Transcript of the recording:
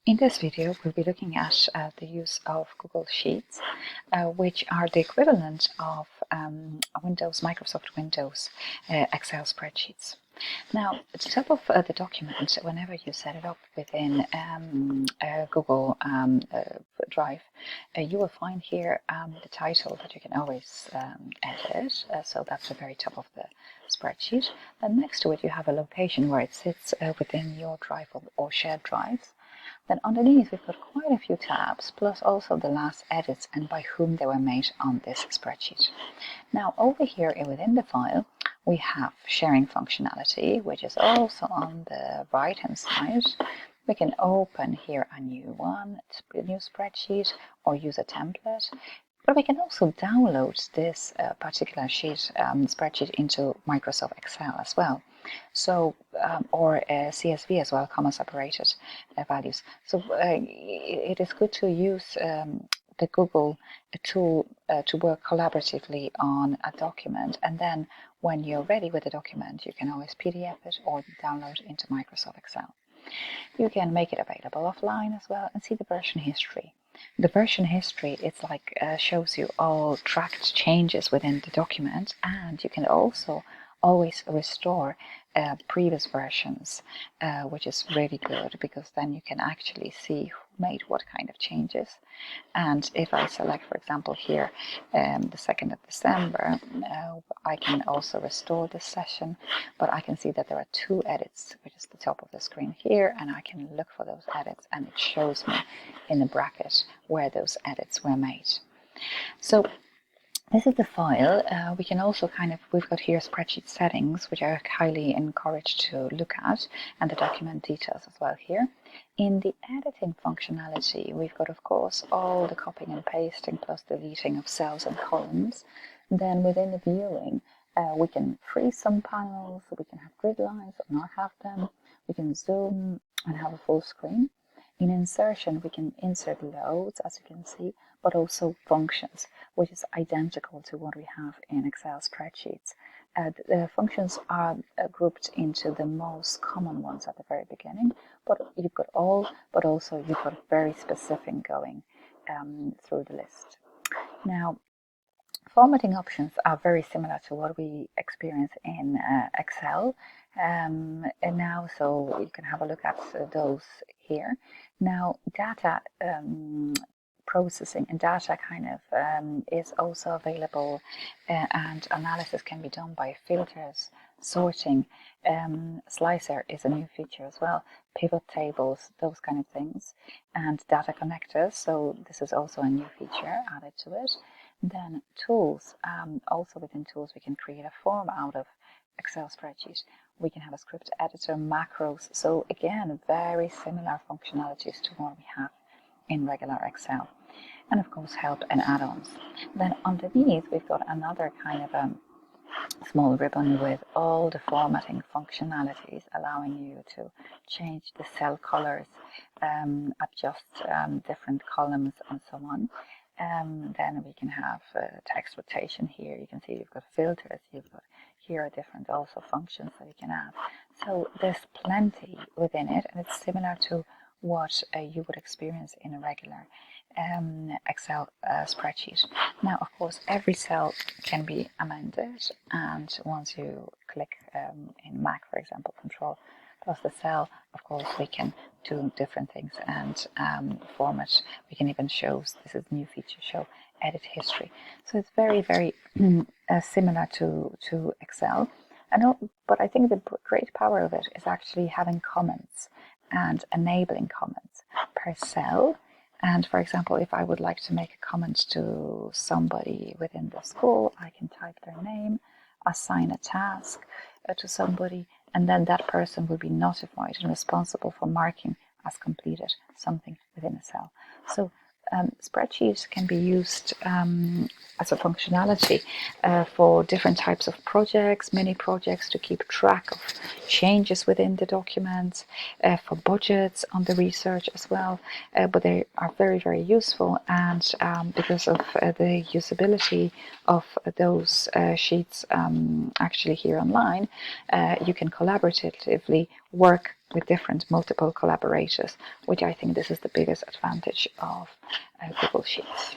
In this video, we'll be looking at the use of Google Sheets, which are the equivalent of Microsoft Windows Excel spreadsheets. Now, at the top of the document, whenever you set it up within Google Drive, you will find here the title that you can always edit. So that's the very top of the spreadsheet. Then next to it, you have a location where it sits within your drive or shared drives. Then underneath we've got quite a few tabs, plus also the last edits and by whom they were made on this spreadsheet. Now over here within the file we have sharing functionality, which is also on the right hand side. We can open here a new spreadsheet, or use a template. But we can also download this particular spreadsheet into Microsoft Excel as well. So, or CSV as well, comma separated values. So it is good to use the Google tool to work collaboratively on a document, and then when you're ready with the document, you can always PDF it or download into Microsoft Excel. You can make it available offline as well and see the version history. The version history, it's like shows you all tracked changes within the document, and you can also always restore previous versions, which is really good because then you can actually see who made what kind of changes. And if I select, for example, here the 2nd of December, I can also restore this session, but I can see that there are 2 edits, which is the top of the screen here, and I can look for those edits and it shows me in the bracket where those edits were made. So this is the file. We can also we've got here spreadsheet settings, which I highly encourage to look at, and the document details as well here. In the editing functionality, we've got, of course, all the copying and pasting plus deleting of cells and columns. Then within the viewing, we can freeze some panels, we can have grid lines or not have them, we can zoom and have a full screen. In insertion, we can insert loads, as you can see, but also functions, which is identical to what we have in Excel spreadsheets. The functions are grouped into the most common ones at the very beginning, but you've got all, but also you've got very specific going through the list. Now, formatting options are very similar to what we experience in Excel. And now, so you can have a look at those here. Now, data processing and data is also available, and analysis can be done by filters, sorting. Slicer is a new feature as well, pivot tables, those kind of things, and data connectors. So this is also a new feature added to it. Then tools, also within tools we can create a form out of Excel spreadsheet. We can have a script editor, macros. So again, very similar functionalities to what we have in regular Excel. And of course, help and add-ons. Then underneath, we've got another kind of a small ribbon with all the formatting functionalities, allowing you to change the cell colors, adjust different columns and so on. Then we can have text rotation here. You can see you've got filters, you've got here are different also functions that you can add. So there's plenty within it, and it's similar to what you would experience in a regular Excel spreadsheet. Now, of course, every cell can be amended, and once you click in Mac, for example, Control plus the cell, of course, we can do different things and format. We can even show, this is a new feature, show edit history. So it's very, very similar to Excel. But I think the great power of it is actually having comments and enabling comments per cell. And for example, if I would like to make a comment to somebody within the school, I can type their name, assign a task to somebody, and then that person will be notified and responsible for marking as completed something within a cell. So spreadsheets can be used as a functionality for different types of projects, mini projects, to keep track of changes within the documents, for budgets on the research as well. But they are very, very useful, and because of the usability of those sheets actually here online, you can collaboratively work with different multiple collaborators, which I think this is the biggest advantage of Google Sheets.